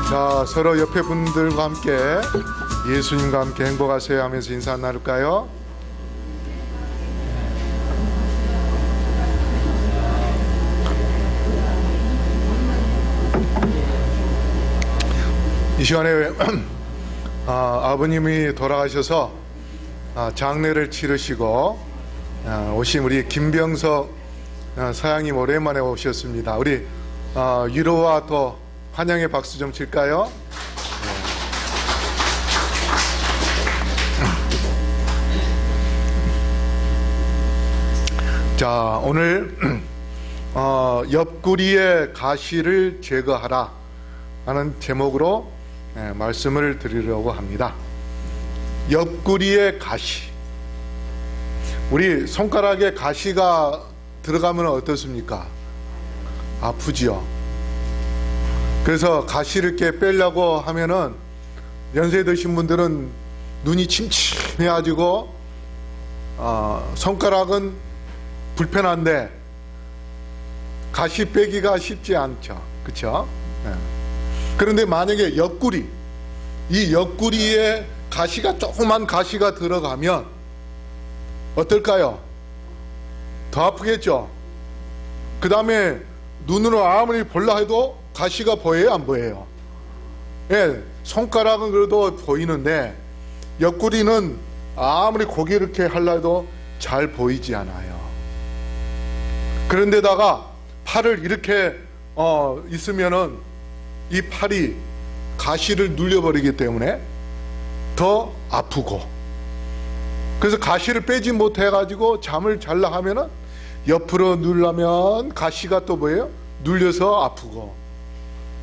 자, 서로 옆에 분들과 함께 예수님과 함께 행복하세요 하면서 인사 나눌까요? 이 시간에 아버님이 돌아가셔서 장례를 치르시고 오신 우리 김병석 사장님 오랜만에 오셨습니다. 우리 위로와 또 환영의 박수 좀 칠까요? 자, 오늘 옆구리의 가시를 제거하라 하는 제목으로 말씀을 드리려고 합니다. 옆구리의 가시. 우리 손가락에 가시가 들어가면 어떻습니까? 아프지요. 그래서 가시를 이렇게 빼려고 하면은 연세 드신 분들은 눈이 침침해가지고 손가락은 불편한데 가시 빼기가 쉽지 않죠. 그렇죠? 그런데 만약에 옆구리, 이 옆구리에 가시가 조그만 가시가 들어가면 어떨까요? 더 아프겠죠? 그 다음에 눈으로 아무리 볼라 해도 가시가 보여요? 안 보여요? 예, 손가락은 그래도 보이는데 옆구리는 아무리 고개를 이렇게 하려 해도 잘 보이지 않아요. 그런데다가 팔을 이렇게 있으면은 이 팔이 가시를 눌려버리기 때문에 더 아프고, 그래서 가시를 빼지 못해가지고 잠을 잘라 하면은 옆으로 누르면 가시가 또 뭐예요? 눌려서 아프고.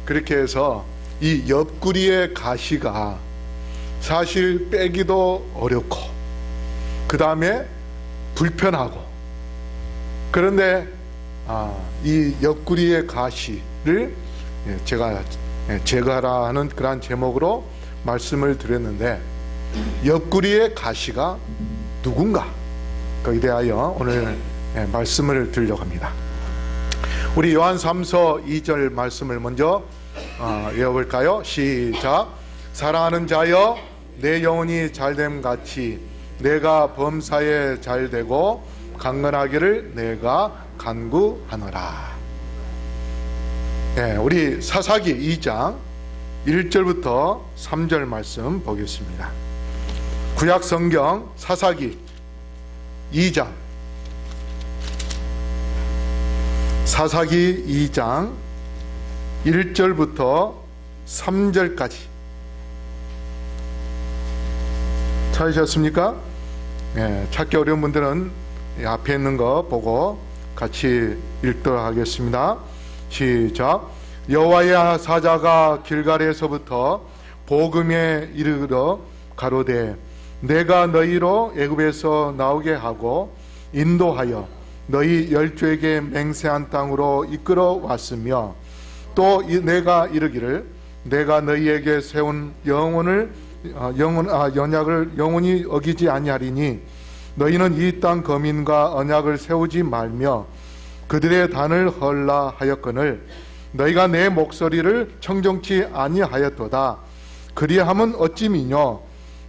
그렇게 해서 이 옆구리의 가시가 사실 빼기도 어렵고 그 다음에 불편하고, 그런데 이 옆구리의 가시를 제가 제거하라 하는 그러한 제목으로 말씀을 드렸는데, 옆구리의 가시가 누군가, 거기에 대하여 오늘 말씀을 드리려고 합니다. 우리 요한 3서 2절 말씀을 먼저 외워볼까요? 시작. 사랑하는 자여, 내 영혼이 잘됨 같이 내가 범사에 잘되고 강건하기를 내가 간구하노라. 우리 사사기 2장 1절부터 3절 말씀 보겠습니다. 구약 성경 사사기 2장, 사사기 2장 1절부터 3절까지 찾으셨습니까? 찾기 어려운 분들은 앞에 있는 거 보고 같이 읽도록 하겠습니다. 시작. 여호와의 사자가 길갈에서부터 보금에 이르러 가로되 내가 너희로 애굽에서 나오게 하고 인도하여 너희 열조에게 맹세한 땅으로 이끌어 왔으며, 또 내가 이르기를 내가 너희에게 세운 언약을 영원히 어기지 아니하리니 너희는 이 땅 거민과 언약을 세우지 말며 그들의 단을 헐라 하였거늘 너희가 내 목소리를 청정치 아니하였도다. 그리함은 어찌미뇨?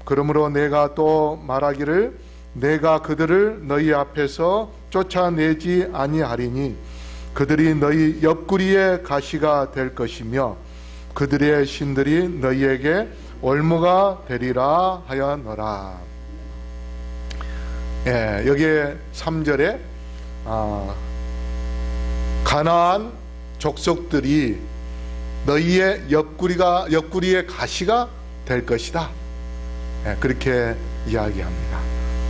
그러므로 내가 또 말하기를 내가 그들을 너희 앞에서 쫓아내지 아니하리니 그들이 너희 옆구리의 가시가 될 것이며 그들의 신들이 너희에게 올무가 되리라 하였노라. 여기에 3절에 가나안 족속들이 너희의 옆구리의 가시가 될 것이다. 그렇게 이야기합니다.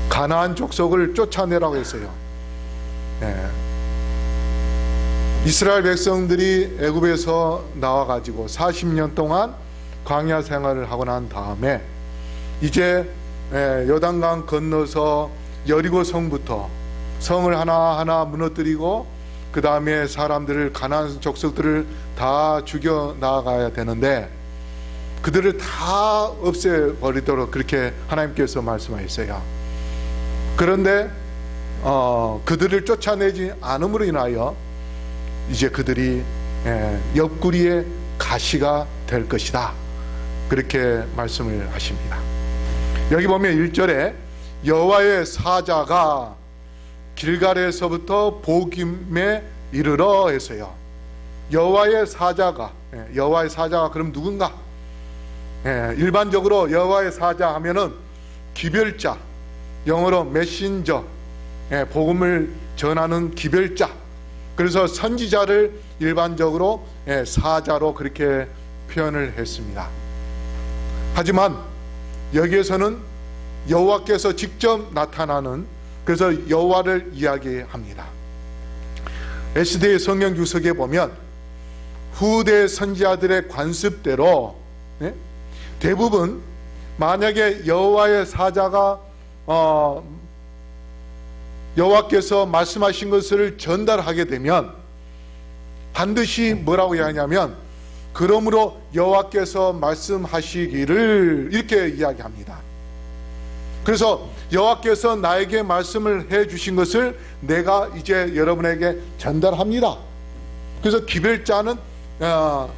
가나안 족속을 쫓아내라고 했어요. 이스라엘 백성들이 애굽에서 나와가지고 40년 동안 광야 생활을 하고 난 다음에 이제 요단강 건너서 여리고 성부터 성을 하나하나 무너뜨리고 그 다음에 사람들을, 가나안 족속들을 다 죽여 나가야 되는데 그들을 다 없애버리도록 그렇게 하나님께서 말씀하셨어요. 그런데 그들을 쫓아내지 않음으로 인하여 이제 그들이 옆구리에 가시가 될 것이다. 그렇게 말씀을 하십니다. 여기 보면 1절에 여호와의 사자가 길갈에서부터 보김에 이르러 해서요. 여호와의 사자가 그럼 누군가? 일반적으로 여호와의 사자 하면은 기별자, 영어로 메신저, 복음을 전하는 기별자. 그래서 선지자를 일반적으로 사자로 그렇게 표현을 했습니다. 하지만 여기에서는 여호와께서 직접 나타나는, 그래서 여호와를 이야기합니다. SD 성경 주석에 보면 후대 선지자들의 관습대로 대부분 만약에 여호와의 사자가 여호와께서 말씀하신 것을 전달하게 되면 반드시 뭐라고 이야기하냐면 그러므로 여호와께서 말씀하시기를 이렇게 이야기합니다. 그래서 여호와께서 나에게 말씀을 해주신 것을 내가 이제 여러분에게 전달합니다. 그래서 기별자는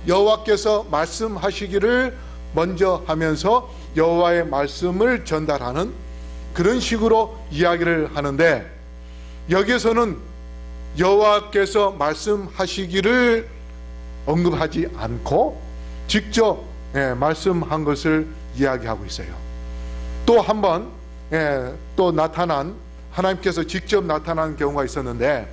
여호와께서 말씀하시기를 먼저 하면서 여호와의 말씀을 전달하는 그런 식으로 이야기를 하는데, 여기에서는 여호와께서 말씀하시기를 언급하지 않고 직접 말씀한 것을 이야기하고 있어요. 또 한 번 또 나타난, 하나님께서 직접 나타난 경우가 있었는데,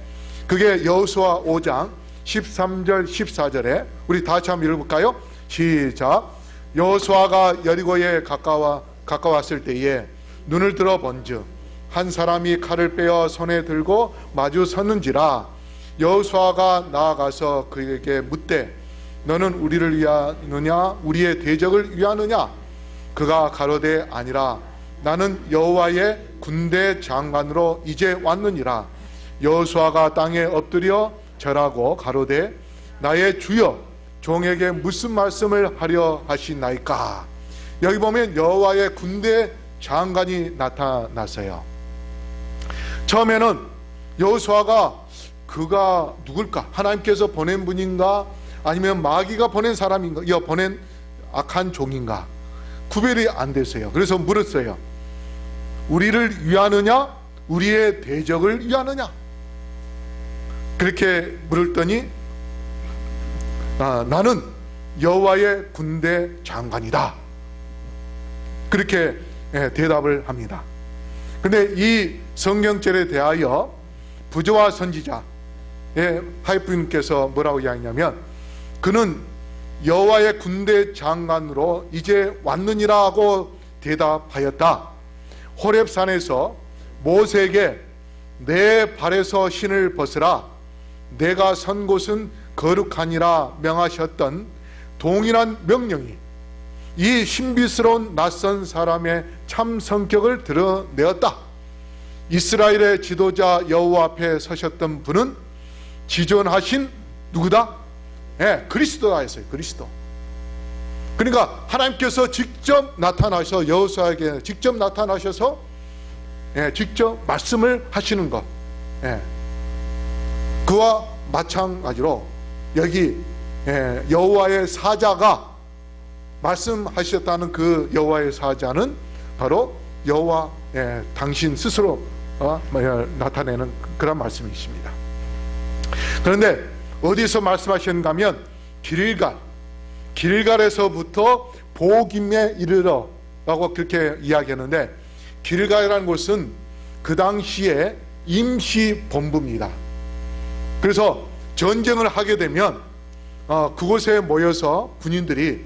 그게 여호수아 5장 13절 14절에 우리 다시 한번 읽어볼까요? 시작. 여호수아가 여리고에 가까웠을 때에 눈을 들어 본즉 한 사람이 칼을 빼어 손에 들고 마주 섰는지라. 여호수아가 나아가서 그에게 묻되 너는 우리를 위하느냐 우리의 대적을 위하느냐? 그가 가로되 아니라 나는 여호와의 군대 장관으로 이제 왔느니라. 여호수아가 땅에 엎드려 절하고 가로되 나의 주여 종에게 무슨 말씀을 하려 하시나이까? 여기 보면 여호와의 군대 장관이 나타났어요. 처음에는 여호수아가 그가 누굴까? 하나님께서 보낸 분인가? 아니면 마귀가 보낸 사람인가? 보낸 악한 종인가? 구별이 안 됐어요. 그래서 물었어요. 우리를 위하느냐? 우리의 대적을 위하느냐? 그렇게 물었더니 나는 여호와의 군대 장관이다. 그렇게 대답을 합니다. 근데 이 성경절에 대하여 부조와 선지자의 하이프님께서 뭐라고 이야기하냐면 그는 여호와의 군대 장관으로 이제 왔느니라고 대답하였다. 호렙산에서 모세에게 내 발에서 신을 벗으라 내가 선 곳은 거룩하니라 명하셨던 동일한 명령이 이 신비스러운 낯선 사람의 참 성격을 드러내었다. 이스라엘의 지도자 여호와 앞에 서셨던 분은 지존하신 누구다? 그리스도다 했어요. 그리스도. 그러니까 하나님께서 직접 나타나셔서 여호수아에게 직접 나타나셔서 직접 말씀을 하시는 것, 그와 마찬가지로 여기 여호와의 사자가 말씀하셨다는 그 여호와의 사자는 바로 여호와 당신 스스로 나타내는 그런 말씀이십니다. 그런데 어디서 말씀하셨는가 하면 길갈에서부터 보김에 이르러 라고 그렇게 이야기하는데, 길갈이라는 곳은 그 당시에 임시 본부입니다. 그래서 전쟁을 하게 되면 그곳에 모여서 군인들이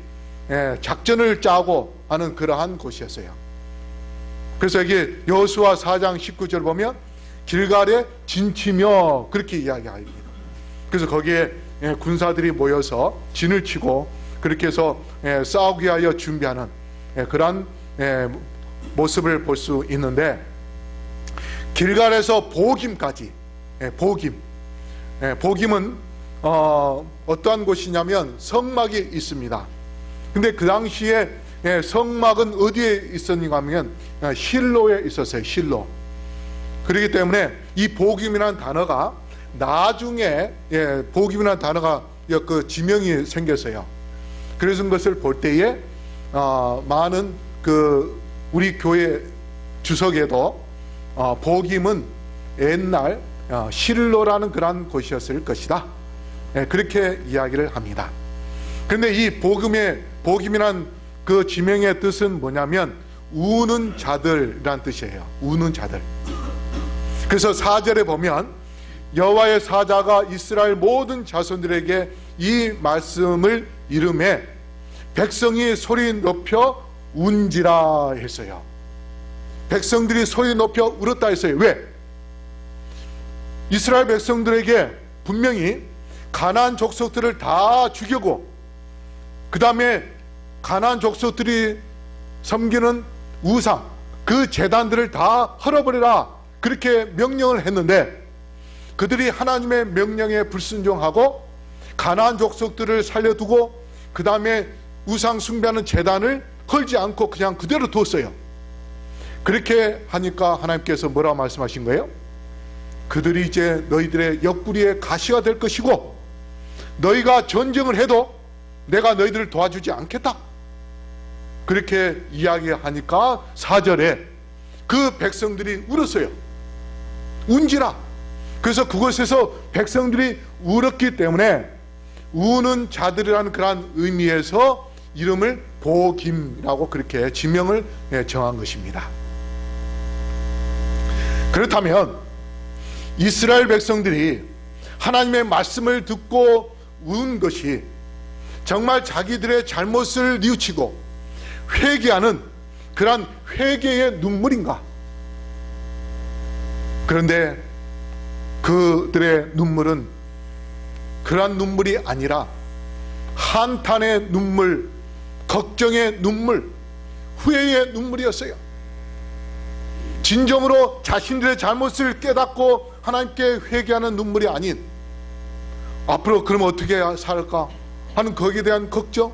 작전을 짜고 하는 그러한 곳이었어요. 그래서 여기 여호수아 4장 19절 보면 길갈에 진치며 그렇게 이야기합니다. 그래서 거기에 군사들이 모여서 진을 치고 그렇게 해서 싸우기 위하여 준비하는 그러한 모습을 볼 수 있는데, 길갈에서 보김까지, 보김은 어떠한 곳이냐면 성막이 있습니다. 근데 그 당시에 성막은 어디에 있었는가 하면 실로에 있었어요. 실로. 그렇기 때문에 이 보김이라는 단어가 나중에 보김이라는 단어가 그 지명이 생겼어요. 그래서 것을 볼 때에 많은 우리 교회 주석에도 복임은 옛날 실로라는 그러한 곳이었을 것이다, 그렇게 이야기를 합니다. 그런데 이 복임이란 그 지명의 뜻은 뭐냐면 우는 자들이란 뜻이에요. 우는 자들. 그래서 4절에 보면 여호와의 사자가 이스라엘 모든 자손들에게 이 말씀을 이르매 백성이 소리 높여 운지라 했어요. 백성들이 소리 높여 울었다 했어요. 왜? 이스라엘 백성들에게 분명히 가나안 족속들을 다 죽이고 그 다음에 가나안 족속들이 섬기는 우상, 그 제단들을 다 헐어버리라, 그렇게 명령을 했는데 그들이 하나님의 명령에 불순종하고 가나안 족속들을 살려두고 그 다음에 우상 숭배하는 제단을 헐지 않고 그냥 그대로 두었어요. 그렇게 하니까 하나님께서 뭐라고 말씀하신 거예요? 그들이 이제 너희들의 옆구리에 가시가 될 것이고 너희가 전쟁을 해도 내가 너희들을 도와주지 않겠다, 그렇게 이야기하니까 4절에 그 백성들이 울었어요. 운지라. 그래서 그곳에서 백성들이 울었기 때문에 우는 자들이라는 그러한 의미에서 이름을 복임이라고 그렇게 지명을 정한 것입니다. 그렇다면 이스라엘 백성들이 하나님의 말씀을 듣고 운 것이 정말 자기들의 잘못을 뉘우치고 회개하는 그러한 회개의 눈물인가? 그런데 그들의 눈물은 그러한 눈물이 아니라 한탄의 눈물, 걱정의 눈물, 후회의 눈물이었어요. 진정으로 자신들의 잘못을 깨닫고 하나님께 회개하는 눈물이 아닌 앞으로 그러면 어떻게 살까 하는 거기에 대한 걱정,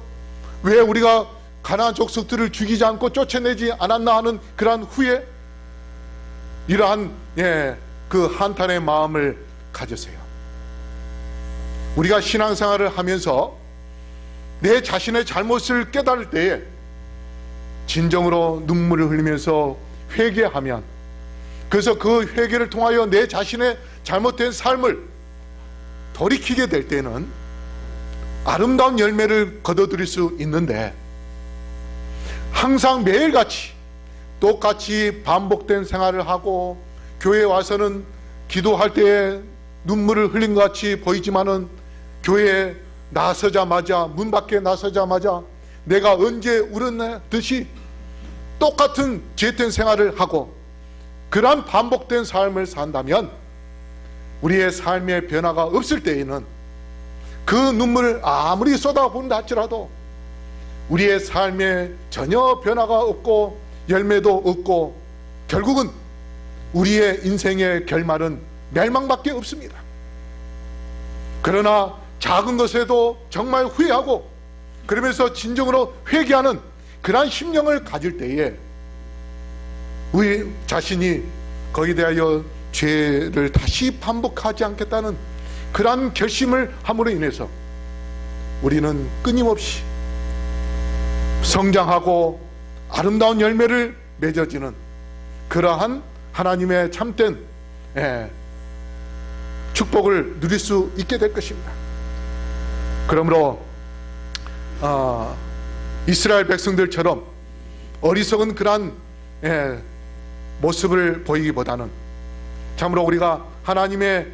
왜 우리가 가나안 족속들을 죽이지 않고 쫓아내지 않았나 하는 그러한 후회, 이러한 그 한탄의 마음을 가졌어요. 우리가 신앙생활을 하면서 내 자신의 잘못을 깨달을 때에 진정으로 눈물을 흘리면서 회개하면, 그래서 그 회개를 통하여 내 자신의 잘못된 삶을 돌이키게 될 때는 아름다운 열매를 거둬들일 수 있는데, 항상 매일같이 똑같이 반복된 생활을 하고 교회에 와서는 기도할 때에 눈물을 흘린 것 같이 보이지만은 교회에 나서자마자, 문 밖에 나서자마자 내가 언제 울었나 듯이 똑같은 죄된 생활을 하고 그러한 반복된 삶을 산다면 우리의 삶의 변화가 없을 때에는 그 눈물을 아무리 쏟아부은다 할지라도 우리의 삶에 전혀 변화가 없고 열매도 없고 결국은 우리의 인생의 결말은 멸망밖에 없습니다. 그러나 작은 것에도 정말 후회하고 그러면서 진정으로 회개하는 그러한 심령을 가질 때에 우리 자신이 거기에 대하여 죄를 다시 반복하지 않겠다는 그러한 결심을 함으로 인해서 우리는 끊임없이 성장하고 아름다운 열매를 맺어지는 그러한 하나님의 참된 축복을 누릴 수 있게 될 것입니다. 그러므로 이스라엘 백성들처럼 어리석은 그러한 모습을 보이기보다는 참으로 우리가 하나님의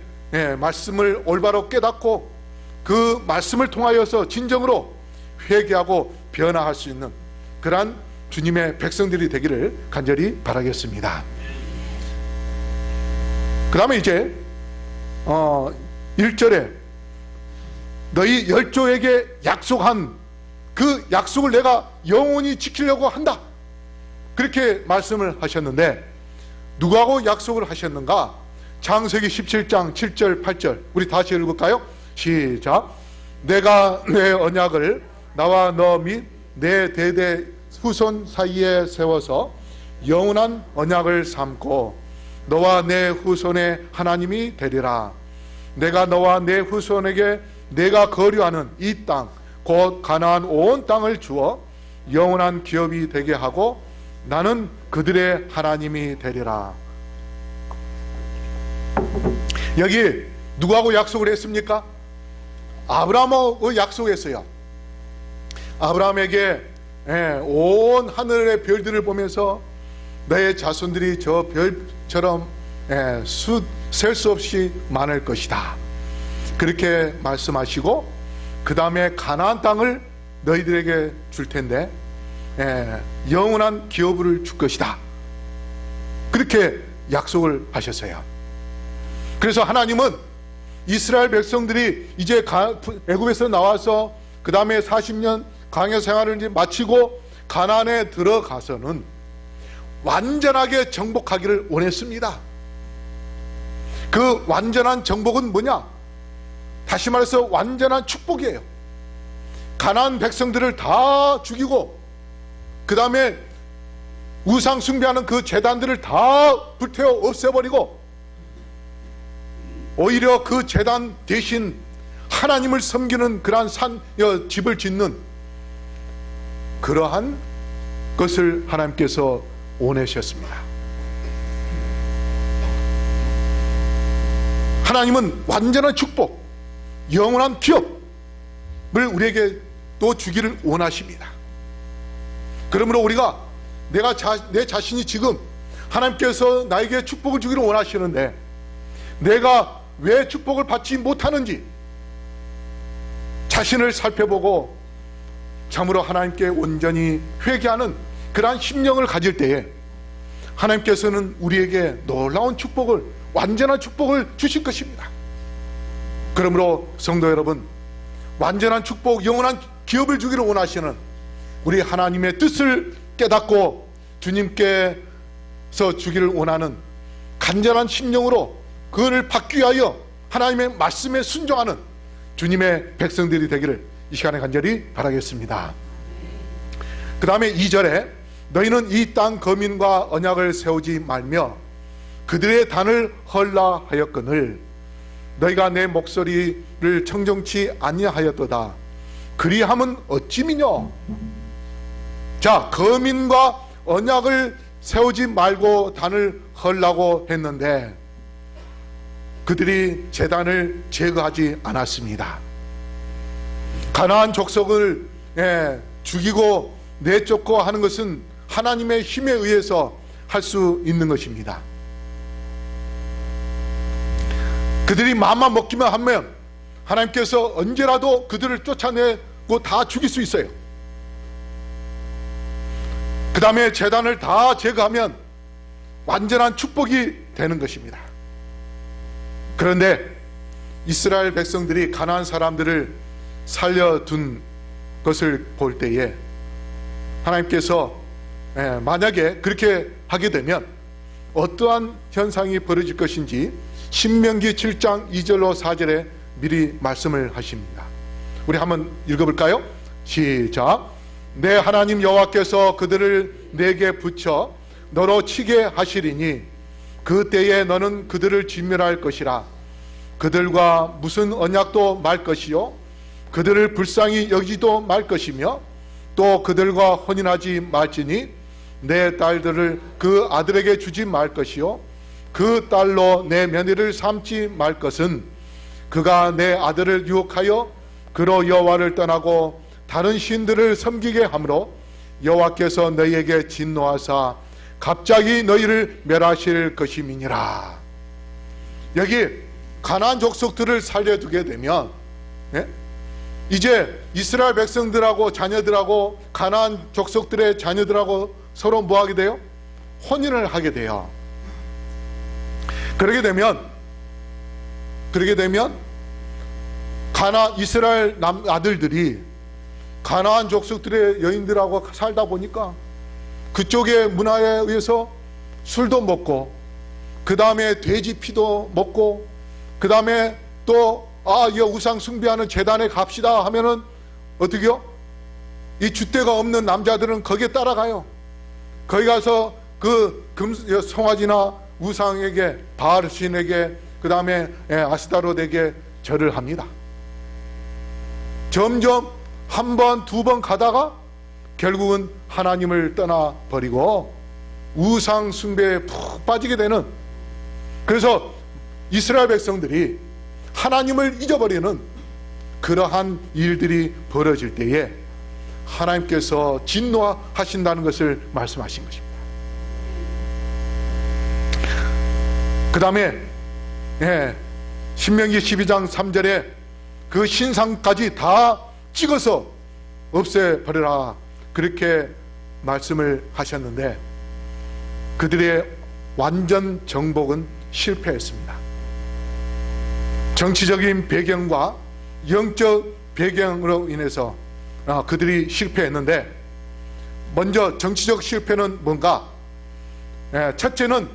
말씀을 올바로 깨닫고 그 말씀을 통하여서 진정으로 회개하고 변화할 수 있는 그러한 주님의 백성들이 되기를 간절히 바라겠습니다. 그 다음에 이제 1절에 너희 열조에게 약속한 그 약속을 내가 영원히 지키려고 한다, 그렇게 말씀을 하셨는데 누구하고 약속을 하셨는가? 창세기 17장 7절 8절 우리 다시 읽을까요? 시작. 내가 내 언약을 나와 너 및 내 대대 후손 사이에 세워서 영원한 언약을 삼고 너와 내 후손의 하나님이 되리라. 내가 너와 내 후손에게 내가 거류하는 이 땅 곧 가나안 온 땅을 주어 영원한 기업이 되게 하고 나는 그들의 하나님이 되리라. 여기 누구하고 약속을 했습니까? 아브라함하고 약속했어요. 아브라함에게 온 하늘의 별들을 보면서 너의 자손들이 저 별처럼 셀 수 없이 많을 것이다, 그렇게 말씀하시고 그 다음에 가나안 땅을 너희들에게 줄 텐데 영원한 기업을 줄 것이다, 그렇게 약속을 하셨어요. 그래서 하나님은 이스라엘 백성들이 이제 애굽에서 나와서 그 다음에 40년 광야 생활을 이제 마치고 가나안에 들어가서는 완전하게 정복하기를 원했습니다. 그 완전한 정복은 뭐냐? 다시 말해서 완전한 축복이에요. 가나안 백성들을 다 죽이고 그 다음에 우상 숭배하는 그 제단들을 다 불태워 없애버리고 오히려 그 제단 대신 하나님을 섬기는 그러한 집을 짓는 그러한 것을 하나님께서 원하셨습니다. 하나님은 완전한 축복, 영원한 기업을 우리에게 또 주기를 원하십니다. 그러므로 우리가 내 자신이 지금 하나님께서 나에게 축복을 주기를 원하시는데 내가 왜 축복을 받지 못하는지 자신을 살펴보고 참으로 하나님께 온전히 회개하는 그러한 심령을 가질 때에 하나님께서는 우리에게 놀라운 축복을, 완전한 축복을 주실 것입니다. 그러므로 성도 여러분, 완전한 축복, 영원한 기업을 주기를 원하시는 우리 하나님의 뜻을 깨닫고 주님께서 주기를 원하는 간절한 심령으로 그를 받기 위하여 하나님의 말씀에 순종하는 주님의 백성들이 되기를 이 시간에 간절히 바라겠습니다. 그 다음에 2절에 너희는 이 땅 거민과 언약을 세우지 말며 그들의 단을 헐라 하였거늘 너희가 내 목소리를 청정치 아니하였도다. 그리함은 어찌미냐? 자, 거민과 언약을 세우지 말고 단을 헐라고 했는데 그들이 제단을 제거하지 않았습니다. 가나안 족속을 죽이고 내쫓고 하는 것은 하나님의 힘에 의해서 할 수 있는 것입니다. 그들이 마음만 먹기만 하면 하나님께서 언제라도 그들을 쫓아내고 다 죽일 수 있어요. 그 다음에 제단을 다 제거하면 완전한 축복이 되는 것입니다. 그런데 이스라엘 백성들이 가나안 사람들을 살려둔 것을 볼 때에 하나님께서 만약에 그렇게 하게 되면 어떠한 현상이 벌어질 것인지 신명기 7장 2절로 4절에 미리 말씀을 하십니다. 우리 한번 읽어볼까요? 시작. 내 하나님 여호와께서 그들을 내게 붙여 너로 치게 하시리니 그 때에 너는 그들을 진멸할 것이라. 그들과 무슨 언약도 말 것이요 그들을 불쌍히 여기지도 말 것이며 또 그들과 혼인하지 말지니 내 딸들을 그 아들에게 주지 말 것이요 그 딸로 내 며느리를 삼지 말 것은 그가 내 아들을 유혹하여 그로 여호와를 떠나고 다른 신들을 섬기게 하므로 여호와께서 너희에게 진노하사 갑자기 너희를 멸하실 것임이니라. 여기 가나안 족속들을 살려두게 되면 이제 이스라엘 백성들하고 자녀들하고 가나안 족속들의 자녀들하고 서로 뭐하게 돼요? 혼인을 하게 돼요. 그러게 되면 이스라엘 아들들이 가나안 족속들의 여인들하고 살다 보니까 그쪽의 문화에 의해서 술도 먹고 그 다음에 돼지 피도 먹고 그 다음에 또 이 우상 숭배하는 제단에 갑시다 하면은 어떻게요? 이 줏대가 없는 남자들은 거기에 따라가요. 거기 가서 그 송아지나 우상에게 바알신에게 그 다음에 아스타롯에게 절을 합니다. 점점 한 번, 두 번 가다가 결국은 하나님을 떠나버리고 우상 숭배에 푹 빠지게 되는, 그래서 이스라엘 백성들이 하나님을 잊어버리는 그러한 일들이 벌어질 때에 하나님께서 진노하신다는 것을 말씀하신 것입니다. 그 다음에 신명기 12장 3절에 그 신상까지 다 찍어서 없애버려라, 그렇게 말씀을 하셨는데 그들의 완전 정복은 실패했습니다. 정치적인 배경과 영적 배경으로 인해서 그들이 실패했는데, 먼저 정치적 실패는 뭔가? 첫째는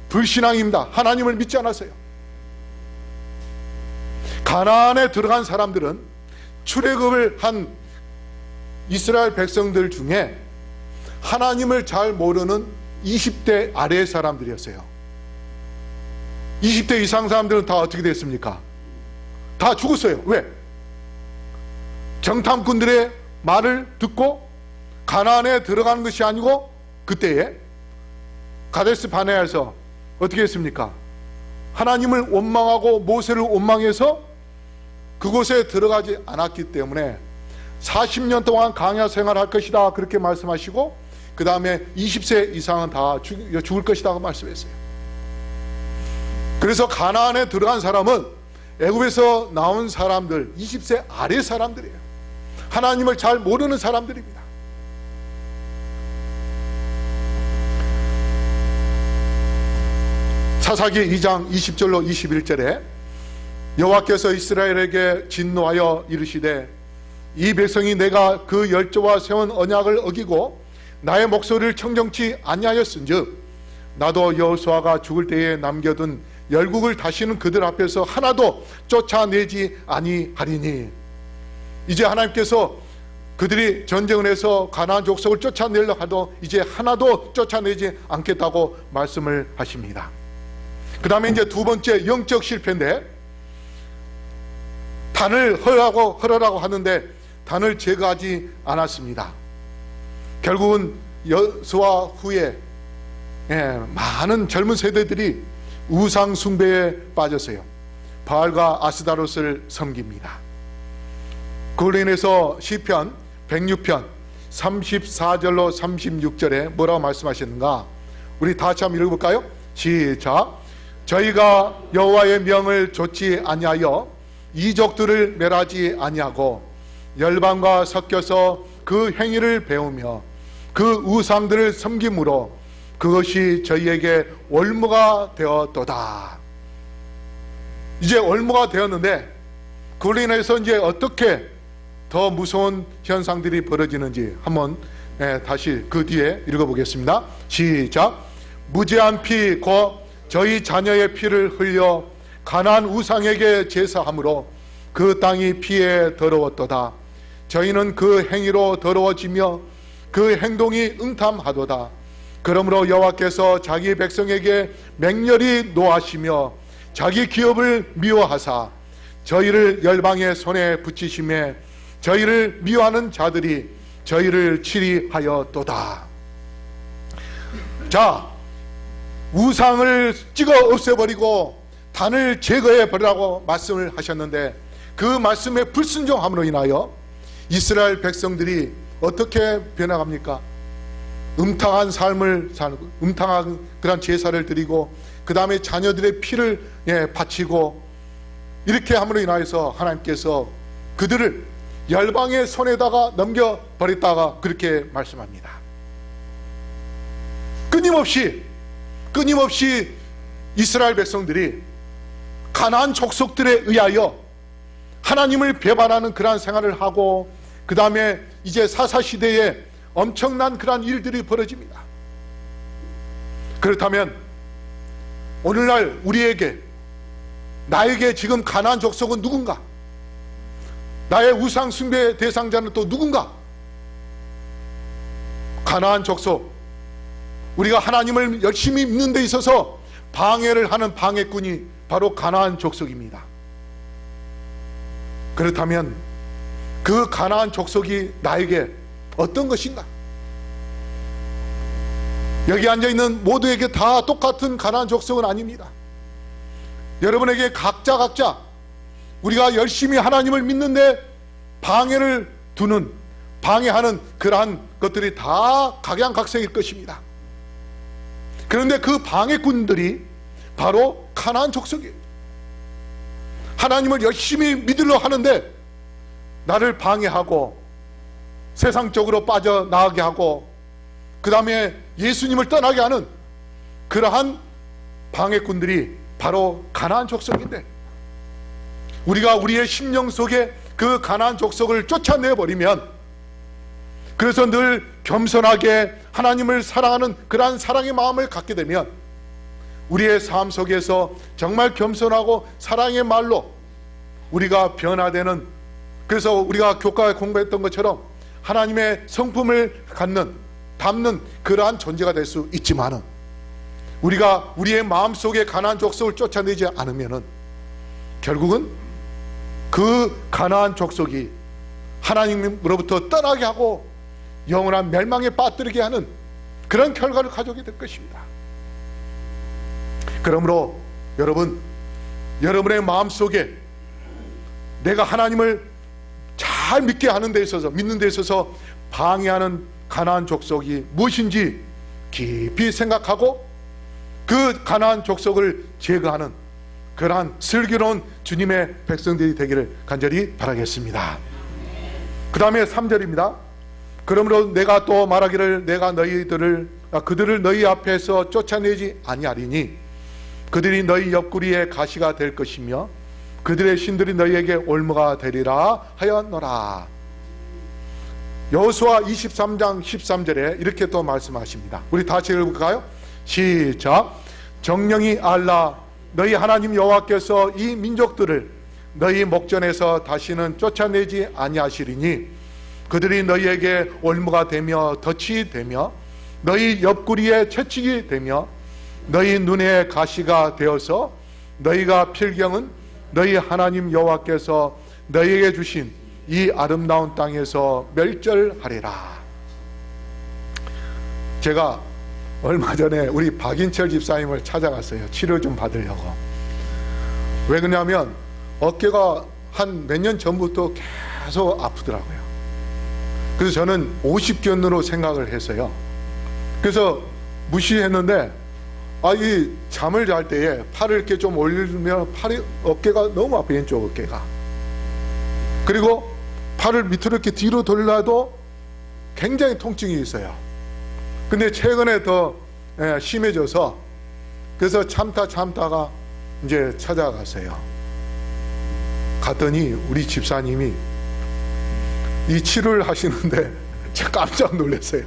불신앙입니다. 하나님을 믿지 않았어요. 가나안에 들어간 사람들은 출애굽을 한 이스라엘 백성들 중에 하나님을 잘 모르는 20대 아래의 사람들이었어요. 20대 이상 사람들은 다 어떻게 됐습니까? 다 죽었어요. 왜? 정탐꾼들의 말을 듣고 가나안에 들어가는 것이 아니고 그때에 가데스 바네아에서 어떻게 했습니까? 하나님을 원망하고 모세를 원망해서 그곳에 들어가지 않았기 때문에 40년 동안 광야 생활할 것이다, 그렇게 말씀하시고 그 다음에 20세 이상은 다 죽을 것이다 말씀했어요. 그래서 가나안에 들어간 사람은 애굽에서 나온 사람들, 20세 아래 사람들이에요. 하나님을 잘 모르는 사람들입니다. 사사기 2장 20절로 21절에 여호와께서 이스라엘에게 진노하여 이르시되 이 백성이 내가 그 열조와 세운 언약을 어기고 나의 목소리를 청정치 아니하였은즉 나도 여호수아가 죽을 때에 남겨둔 열국을 다시는 그들 앞에서 하나도 쫓아내지 아니하리니. 이제 하나님께서 그들이 전쟁을 해서 가나안 족속을 쫓아내려 하도 이제 하나도 쫓아내지 않겠다고 말씀을 하십니다. 그 다음에 이제 두 번째 영적 실패인데, 단을 헐으라고 하는데 단을 제거하지 않았습니다. 결국은 여호수아 후에 많은 젊은 세대들이 우상 숭배에 빠졌어요. 바알과 아스다롯을 섬깁니다. 그걸로 인해서 시편 106편 34절로 36절에 뭐라고 말씀하셨는가? 우리 다 같이 한번 읽어볼까요? 시작. 저희가 여호와의 명을 좇지 아니하여 이족들을 멸하지 아니하고 열방과 섞여서 그 행위를 배우며 그 우상들을 섬김으로 그것이 저희에게 올무가 되었도다. 이제 올무가 되었는데 그걸로 인해서 이제 어떻게 더 무서운 현상들이 벌어지는지 한번 다시 그 뒤에 읽어보겠습니다. 시작. 무죄한 피 곧 저희 자녀의 피를 흘려 가나안 우상에게 제사함으로 그 땅이 피에 더러웠도다. 저희는 그 행위로 더러워지며 그 행동이 응탐하도다. 그러므로 여호와께서 자기 백성에게 맹렬히 노하시며 자기 기업을 미워하사 저희를 열방의 손에 붙이심에 저희를 미워하는 자들이 저희를 치리하였도다. 자, 우상을 찍어 없애버리고 단을 제거해버리라고 말씀을 하셨는데 그 말씀에 불순종함으로 인하여 이스라엘 백성들이 어떻게 변화갑니까? 음탕한 삶을 살고 음탕한 그런 제사를 드리고 그 다음에 자녀들의 피를 바치고 이렇게 함으로 인하여서 하나님께서 그들을 열방의 손에다가 넘겨버렸다가 그렇게 말씀합니다. 끊임없이 이스라엘 백성들이 가나안 족속들에 의하여 하나님을 배반하는 그러한 생활을 하고 그 다음에 이제 사사시대에 엄청난 그러한 일들이 벌어집니다. 그렇다면 오늘날 우리에게, 나에게 지금 가나안 족속은 누군가? 나의 우상 숭배 대상자는 또 누군가? 가나안 족속, 우리가 하나님을 열심히 믿는 데 있어서 방해를 하는 방해꾼이 바로 가나안 족속입니다. 그렇다면 그 가나안 족속이 나에게 어떤 것인가? 여기 앉아있는 모두에게 다 똑같은 가나안 족속은 아닙니다. 여러분에게 각자 우리가 열심히 하나님을 믿는데 방해를 두는, 방해하는 그러한 것들이 다 각양각색일 것입니다. 그런데 그 방해꾼들이 바로 가나안 족속이에요. 하나님을 열심히 믿으려 하는데 나를 방해하고 세상적으로 빠져나가게 하고 그 다음에 예수님을 떠나게 하는 그러한 방해꾼들이 바로 가나안 족속인데, 우리가 우리의 심령 속에 그 가나안 족속을 쫓아내버리면, 그래서 늘 겸손하게 하나님을 사랑하는 그러한 사랑의 마음을 갖게 되면 우리의 삶 속에서 정말 겸손하고 사랑의 말로 우리가 변화되는, 그래서 우리가 교과에 공부했던 것처럼 하나님의 성품을 담는 그러한 존재가 될 수 있지만은, 우리가 우리의 마음속에 가나안 족속을 쫓아내지 않으면은 결국은 그 가나안 족속이 하나님으로부터 떠나게 하고 영원한 멸망에 빠뜨리게 하는 그런 결과를 가져오게 될 것입니다. 그러므로 여러분, 여러분의 마음속에 내가 하나님을 잘 믿게 하는 데 있어서, 믿는 데 있어서 방해하는 가나안 족속이 무엇인지 깊이 생각하고 그 가나안 족속을 제거하는 그러한 슬기로운 주님의 백성들이 되기를 간절히 바라겠습니다. 그 다음에 3절입니다. 그러므로 내가 또 말하기를 내가 그들을 너희 앞에서 쫓아내지 아니하리니 그들이 너희 옆구리에 가시가 될 것이며 그들의 신들이 너희에게 올무가 되리라 하였노라. 여호수아 23장 13절에 이렇게 또 말씀하십니다. 우리 다시 읽을까요? 시작. 정령이 알라 너희 하나님 여호와께서 이 민족들을 너희 목전에서 다시는 쫓아내지 아니하시리니 그들이 너희에게 올무가 되며 덫이 되며 너희 옆구리에 채찍이 되며 너희 눈에 가시가 되어서 너희가 필경은 너희 하나님 여호와께서 너희에게 주신 이 아름다운 땅에서 멸절하리라. 제가 얼마 전에 우리 박인철 집사님을 찾아갔어요. 치료 좀 받으려고. 왜 그러냐면 어깨가 한 몇 년 전부터 계속 아프더라고요. 그래서 저는 50견으로 생각을 했어요. 그래서 무시했는데 이 잠을 잘 때에 팔을 이렇게 좀 올리면 어깨가 너무 아파요. 왼쪽 어깨가. 그리고 팔을 밑으로 이렇게 뒤로 돌려도 굉장히 통증이 있어요. 근데 최근에 더 심해져서 그래서 참다가 이제 찾아갔어요. 갔더니 우리 집사님이 이 치료를 하시는데 제가 깜짝 놀랐어요.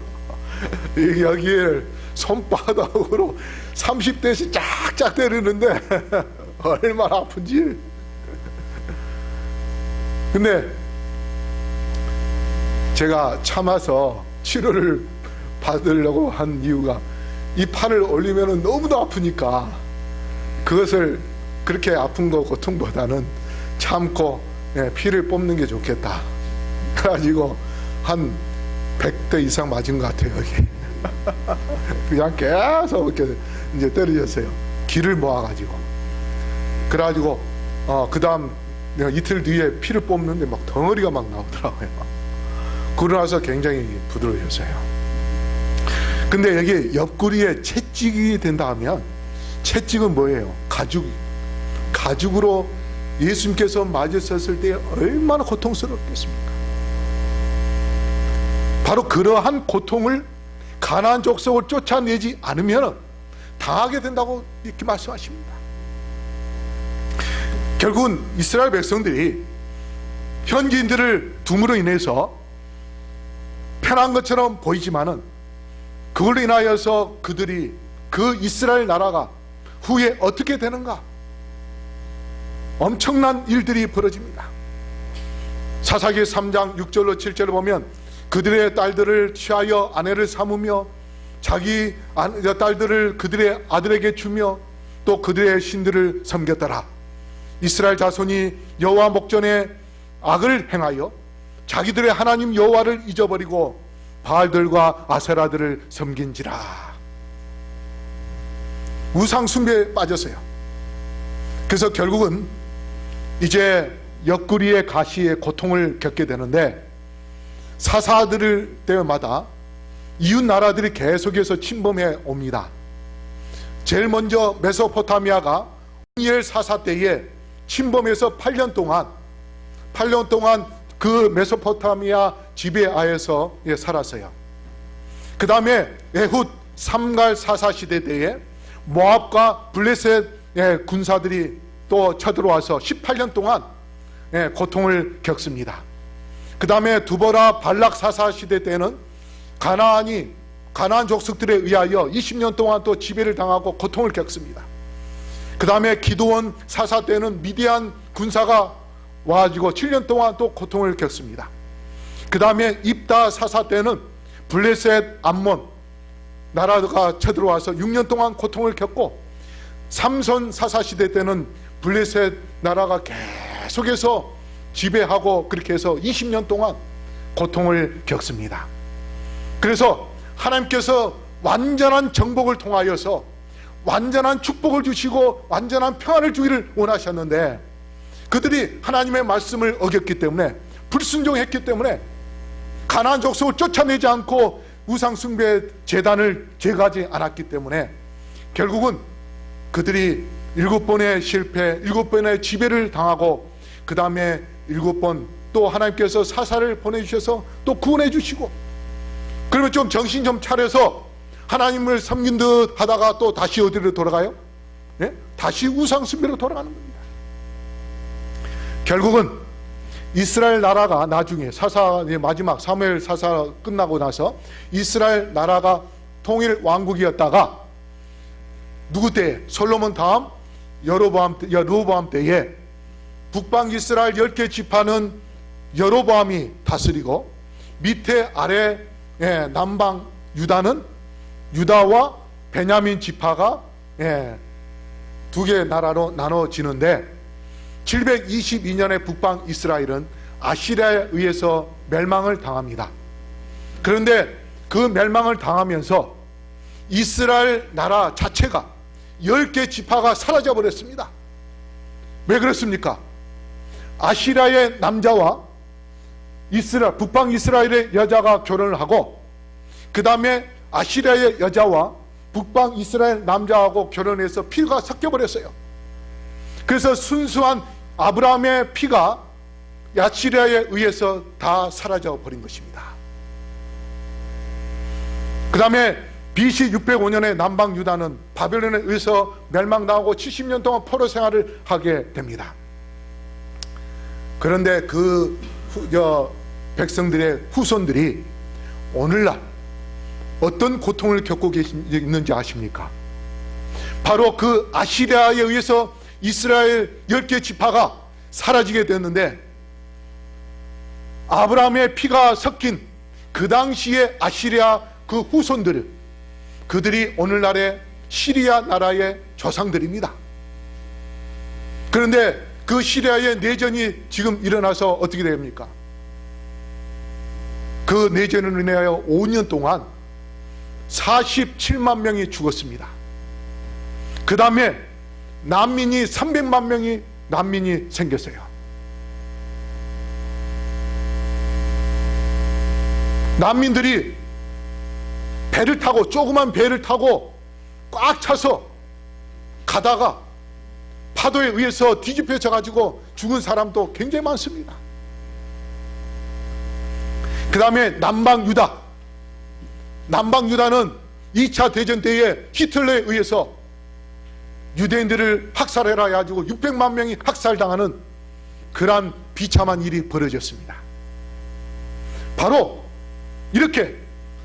여기에 손바닥으로 30대씩 쫙쫙 때리는데 얼마나 아픈지. 근데 제가 참아서 치료를 받으려고 한 이유가 이 팔을 올리면 너무도 아프니까 그것을 그렇게 아픈 거 고통보다는 참고 피를 뽑는 게 좋겠다. 그래가지고 한 100대 이상 맞은 것 같아요. 여기. 그냥 계속 이렇게 이제 때려졌어요. 기를 모아가지고. 그래가지고 그 다음 내가 이틀 뒤에 피를 뽑는데 막 덩어리가 막 나오더라고요. 그러고 나서 굉장히 부드러워졌어요. 근데 여기 옆구리에 채찍이 된다 하면, 채찍은 뭐예요? 가죽으로 예수님께서 맞으셨을 때 얼마나 고통스럽겠습니까? 바로 그러한 고통을 가나안 족속을 쫓아내지 않으면 당하게 된다고 이렇게 말씀하십니다. 결국은 이스라엘 백성들이 현지인들을 둠으로 인해서 편한 것처럼 보이지만은 그걸로 인하여서 그들이 그 이스라엘 나라가 후에 어떻게 되는가? 엄청난 일들이 벌어집니다. 사사기 3장 6절로 7절을 보면 그들의 딸들을 취하여 아내를 삼으며 자기 딸들을 그들의 아들에게 주며 또 그들의 신들을 섬겼더라. 이스라엘 자손이 여호와 목전에 악을 행하여 자기들의 하나님 여호와를 잊어버리고 바알들과 아세라들을 섬긴지라. 우상 숭배에 빠졌어요. 그래서 결국은 이제 옆구리의 가시의 고통을 겪게 되는데, 사사들을 때마다 이웃 나라들이 계속해서 침범해 옵니다. 제일 먼저 메소포타미아가 오니엘 사사 때에 침범해서 8년 동안 그 메소포타미아 지배하에서 살았어요. 그 다음에 에훗 삼갈 사사 시대 때에 모압과 블레셋 군사들이 또 쳐들어와서 18년 동안 고통을 겪습니다. 그 다음에 두보라 발락 사사 시대 때는 가나안 족속들에 의하여 20년 동안 또 지배를 당하고 고통을 겪습니다. 그 다음에 기드온 사사 때는 미디안 군사가 와가지고 7년 동안 또 고통을 겪습니다. 그 다음에 입다 사사 때는 블레셋 암몬 나라가 쳐들어와서 6년 동안 고통을 겪고, 삼손 사사 시대 때는 블레셋 나라가 계속해서 지배하고 그렇게 해서 20년 동안 고통을 겪습니다. 그래서 하나님께서 완전한 정복을 통하여서 완전한 축복을 주시고 완전한 평안을 주기를 원하셨는데, 그들이 하나님의 말씀을 어겼기 때문에, 불순종했기 때문에, 가나안 족속을 쫓아내지 않고 우상 숭배 제단을 제거하지 않았기 때문에 결국은 그들이 7번의 실패, 7번의 지배를 당하고, 그 다음에 7번 또 하나님께서 사사를 보내주셔서 또 구원해 주시고, 그러면 좀 정신 좀 차려서 하나님을 섬긴 듯 하다가 또 다시 어디로 돌아가요? 다시 우상 숭배로 돌아가는 겁니다. 결국은 이스라엘 나라가 나중에 마지막 사무엘 사사 끝나고 나서 이스라엘 나라가 통일 왕국이었다가 누구 때? 솔로몬 다음 여로보암 때에 북방 이스라엘 10개 지파는 여로보암이 다스리고, 밑에 아래 남방 유다는 유다와 베냐민 지파가 2개 나라로 나눠지는데, 722년에 북방 이스라엘은 아시리아에 의해서 멸망을 당합니다. 그런데 그 멸망을 당하면서 이스라엘 나라 자체가 10개 지파가 사라져 버렸습니다. 왜 그렇습니까? 아시리아의 남자와 북방 이스라엘의 여자가 결혼을 하고, 그 다음에 아시리아의 여자와 북방 이스라엘 남자하고 결혼해서 피가 섞여 버렸어요. 그래서 순수한 아브라함의 피가 아시리아에 의해서 다 사라져 버린 것입니다. 그 다음에 BC 605년에 남방 유다는 바벨론에 의해서 멸망당하고 70년 동안 포로 생활을 하게 됩니다. 그런데 그 백성들의 후손들이 오늘날 어떤 고통을 겪고 있는지 아십니까? 바로 그 아시리아에 의해서 이스라엘 10개 지파가 사라지게 됐는데, 아브라함의 피가 섞인 그 당시의 아시리아 그 그들이 오늘날의 시리아 나라의 조상들입니다. 그런데 그 시리아의 내전이 지금 일어나서 어떻게 됩니까? 그 내전으로 인하여 5년 동안 47만 명이 죽었습니다. 그 다음에 난민이 300만 명이 난민이 생겼어요. 난민들이 배를 타고, 조그만 배를 타고 꽉 차서 가다가 파도에 의해서 뒤집혀져 가지고 죽은 사람도 굉장히 많습니다. 그 다음에 남방 유다는 2차 대전 때에 히틀러에 의해서 유대인들을 학살해라 해가지고 600만 명이 학살당하는 그러한 비참한 일이 벌어졌습니다. 바로 이렇게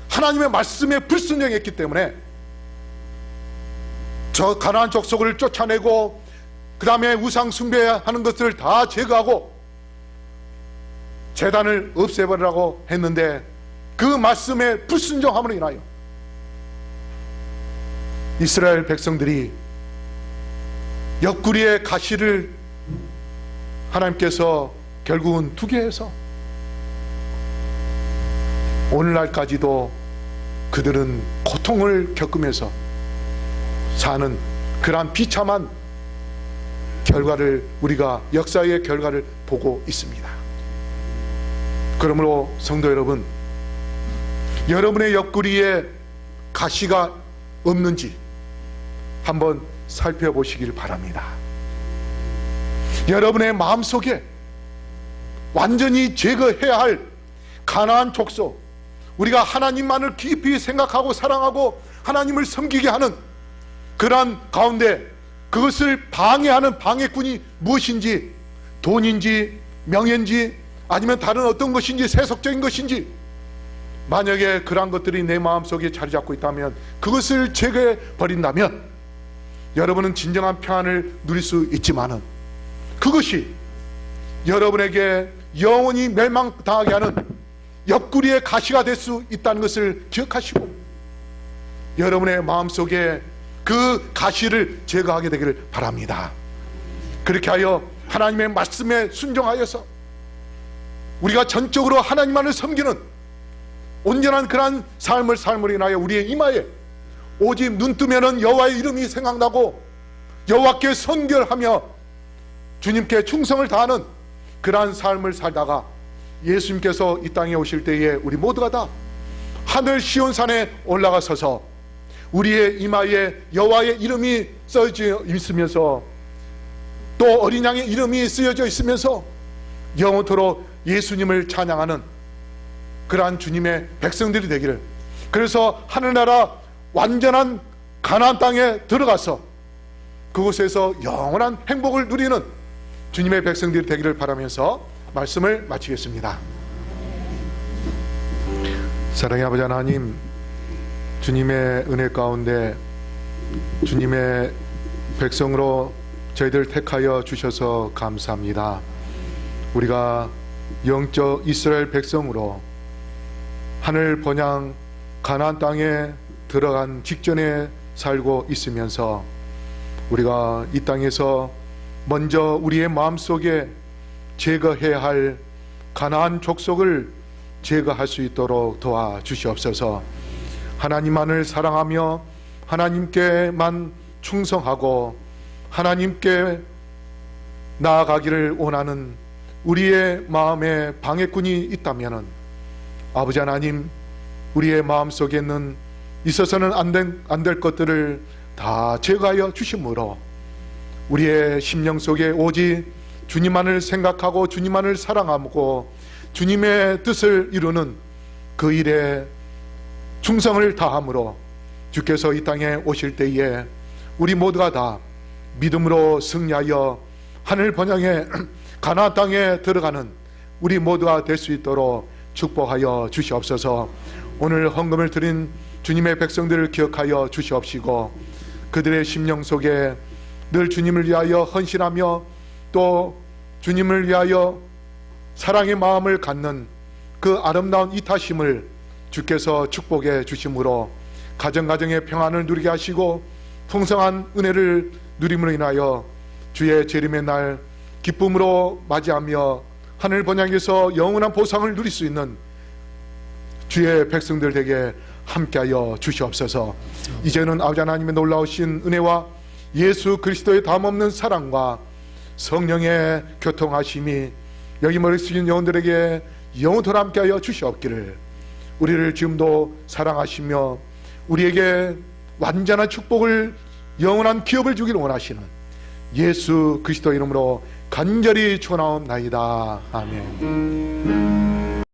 하나님의 말씀에 불순종했기 때문에 저 가나안 족속을 쫓아내고, 그 다음에 우상 숭배하는 것을 다 제거하고 제단을 없애버리라고 했는데, 그 말씀에 불순종함으로 인하여 이스라엘 백성들이 옆구리의 가시를 하나님께서 결국은 두게 해서 오늘날까지도 그들은 고통을 겪으면서 사는 그러한 비참한 결과를, 우리가 역사의 결과를 보고 있습니다. 그러므로 성도 여러분, 여러분의 옆구리에 가시가 없는지 한번 살펴보시길 바랍니다. 여러분의 마음속에 완전히 제거해야 할 가나안 족속, 우리가 하나님만을 깊이 생각하고 사랑하고 하나님을 섬기게 하는 그러한 가운데 그것을 방해하는 방해꾼이 무엇인지, 돈인지 명예인지 아니면 다른 어떤 것인지, 세속적인 것인지, 만약에 그러한 것들이 내 마음속에 자리 잡고 있다면 그것을 제거해 버린다면 여러분은 진정한 평안을 누릴 수 있지만은 그것이 여러분에게 영원히 멸망당하게 하는 옆구리의 가시가 될 수 있다는 것을 기억하시고 여러분의 마음속에 그 가시를 제거하게 되기를 바랍니다. 그렇게 하여 하나님의 말씀에 순종하여서 우리가 전적으로 하나님만을 섬기는 온전한 그러한 삶을 인하여 우리의 이마에 오직 눈 뜨면은 여호와의 이름이 생각나고 여호와께 선결하며 주님께 충성을 다하는 그러한 삶을 살다가 예수님께서 이 땅에 오실 때에 우리 모두가 다 하늘 시온산에 올라가서서 우리의 이마에 여호와의 이름이 써져 있으면서 또 어린 양의 이름이 쓰여져 있으면서 영원토록 예수님을 찬양하는 그러한 주님의 백성들이 되기를, 그래서 하늘나라 완전한 가나안 땅에 들어가서 그곳에서 영원한 행복을 누리는 주님의 백성들이 되기를 바라면서 말씀을 마치겠습니다. 사랑의 아버지 하나님, 주님의 은혜 가운데 주님의 백성으로 저희들 택하여 주셔서 감사합니다. 우리가 영적 이스라엘 백성으로 하늘 번향 가나안 땅에 들어간 직전에 살고 있으면서 우리가 이 땅에서 먼저 우리의 마음속에 제거해야 할 가나안 족속을 제거할 수 있도록 도와주시옵소서. 하나님만을 사랑하며 하나님께만 충성하고 하나님께 나아가기를 원하는 우리의 마음에 방해꾼이 있다면 아버지 하나님, 우리의 마음속에 있는 있어서는 안 될 것들을 다 제거하여 주심으로 우리의 심령 속에 오직 주님만을 생각하고 주님만을 사랑하고 주님의 뜻을 이루는 그 일에 충성을 다함으로 주께서 이 땅에 오실 때에 우리 모두가 다 믿음으로 승리하여 하늘 번영의 가나안 땅에 들어가는 우리 모두가 될 수 있도록 축복하여 주시옵소서. 오늘 헌금을 드린 주님의 백성들을 기억하여 주시옵시고 그들의 심령 속에 늘 주님을 위하여 헌신하며 또 주님을 위하여 사랑의 마음을 갖는 그 아름다운 이타심을 주께서 축복해 주심으로 가정가정의 평안을 누리게 하시고 풍성한 은혜를 누림으로 인하여 주의 재림의 날 기쁨으로 맞이하며 하늘 번향에서 영원한 보상을 누릴 수 있는 주의 백성들 되게 함께하여 주시옵소서. 이제는 아버지 하나님의 놀라우신 은혜와 예수 그리스도의 담없는 사랑과 성령의 교통하심이 여기 머리숙인 영혼들에게 영원토록 함께하여 주시옵기를, 우리를 지금도 사랑하시며 우리에게 완전한 축복을 영원한 기업을 주기를 원하시는 예수 그리스도 이름으로 간절히 축원하옵나이다. 아멘.